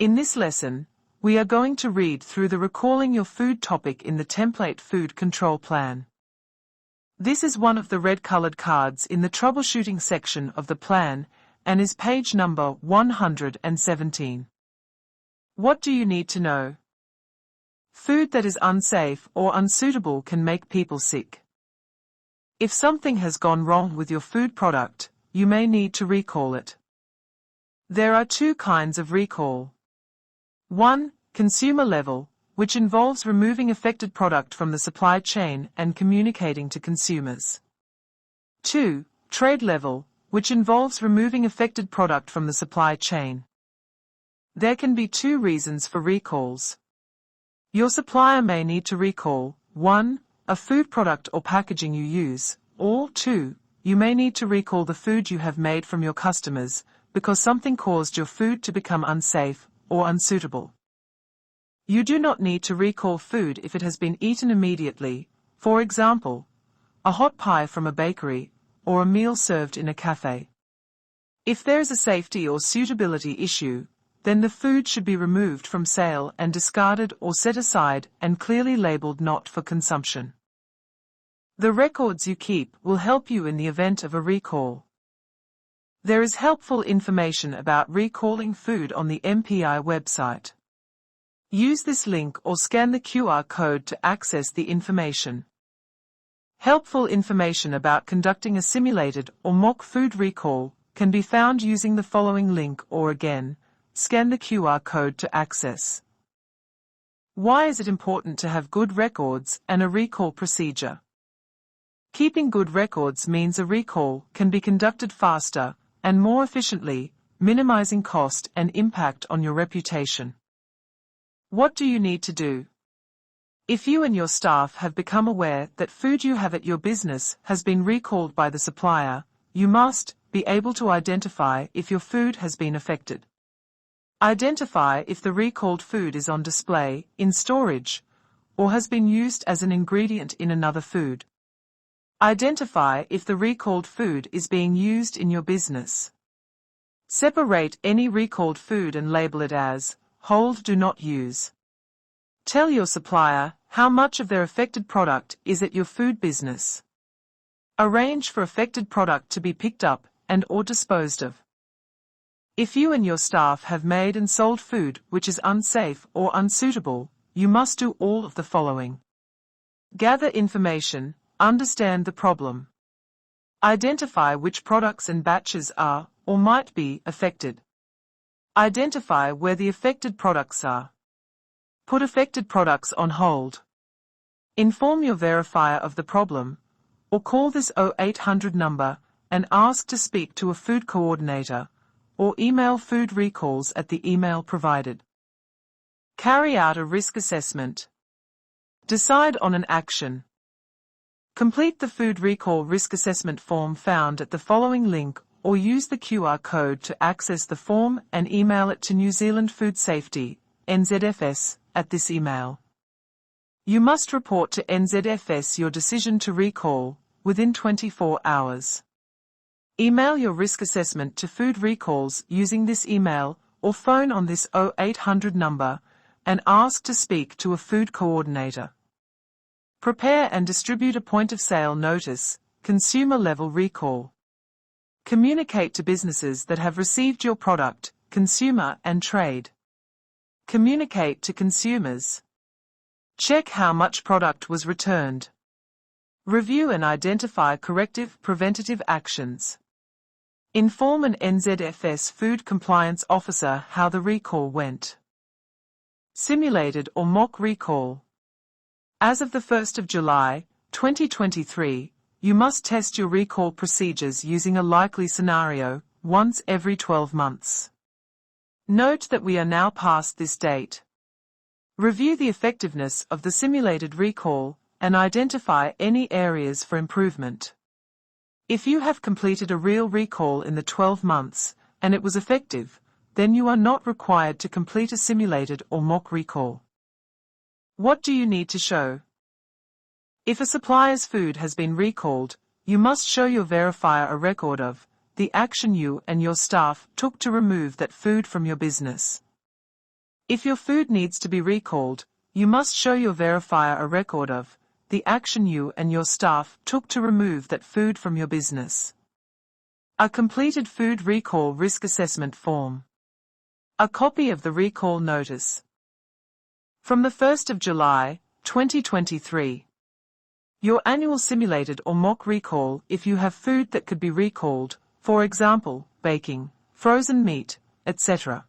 In this lesson, we are going to read through the Recalling Your Food topic in the Template Food Control Plan. This is one of the red-colored cards in the troubleshooting section of the plan and is page number 117. What do you need to know? Food that is unsafe or unsuitable can make people sick. If something has gone wrong with your food product, you may need to recall it. There are two kinds of recall. 1. Consumer level, which involves removing affected product from the supply chain and communicating to consumers. 2. Trade level, which involves removing affected product from the supply chain. There can be two reasons for recalls. Your supplier may need to recall 1. A food product or packaging you use, or 2. You may need to recall the food you have made from your customers because something caused your food to become unsafe or unsuitable. You do not need to recall food if it has been eaten immediately, for example, a hot pie from a bakery or a meal served in a cafe. If there is a safety or suitability issue, then the food should be removed from sale and discarded or set aside and clearly labeled not for consumption. The records you keep will help you in the event of a recall. There is helpful information about recalling food on the MPI website. Use this link or scan the QR code to access the information. Helpful information about conducting a simulated or mock food recall can be found using the following link or again, scan the QR code to access. Why is it important to have good records and a recall procedure? Keeping good records means a recall can be conducted faster and more efficiently, minimizing cost and impact on your reputation. What do you need to do? If you and your staff have become aware that food you have at your business has been recalled by the supplier, you must be able to identify if your food has been affected. Identify if the recalled food is on display, in storage, or has been used as an ingredient in another food. Identify if the recalled food is being used in your business. Separate any recalled food and label it as hold, do not use. Tell your supplier how much of their affected product is at your food business. Arrange for affected product to be picked up and or disposed of. If you and your staff have made and sold food which is unsafe or unsuitable, you must do all of the following. Gather information, understand the problem. Identify which products and batches are, or might be, affected. Identify where the affected products are. Put affected products on hold. Inform your verifier of the problem, or call this 0800 number and ask to speak to a food coordinator, or email food recalls at the email provided. Carry out a risk assessment. Decide on an action. Complete the food recall risk assessment form found at the following link or use the QR code to access the form and email it to New Zealand Food Safety, NZFS, at this email. You must report to NZFS your decision to recall within 24 hours. Email your risk assessment to food recalls using this email or phone on this 0800 number and ask to speak to a food coordinator. Prepare and distribute a point-of-sale notice, consumer-level recall. Communicate to businesses that have received your product, consumer and trade. Communicate to consumers. Check how much product was returned. Review and identify corrective, preventative actions. Inform an NZFS food compliance officer how the recall went. Simulated or mock recall. As of the 1st of July, 2023, you must test your recall procedures using a likely scenario, once every 12 months. Note that we are now past this date. Review the effectiveness of the simulated recall and identify any areas for improvement. If you have completed a real recall in the 12 months and it was effective, then you are not required to complete a simulated or mock recall. What do you need to show? If a supplier's food has been recalled, you must show your verifier a record of the action you and your staff took to remove that food from your business. If your food needs to be recalled, you must show your verifier a record of the action you and your staff took to remove that food from your business. A completed food recall risk assessment form. A copy of the recall notice. From the 1st of July, 2023. Your annual simulated or mock recall if you have food that could be recalled, for example, baking, frozen meat, etc.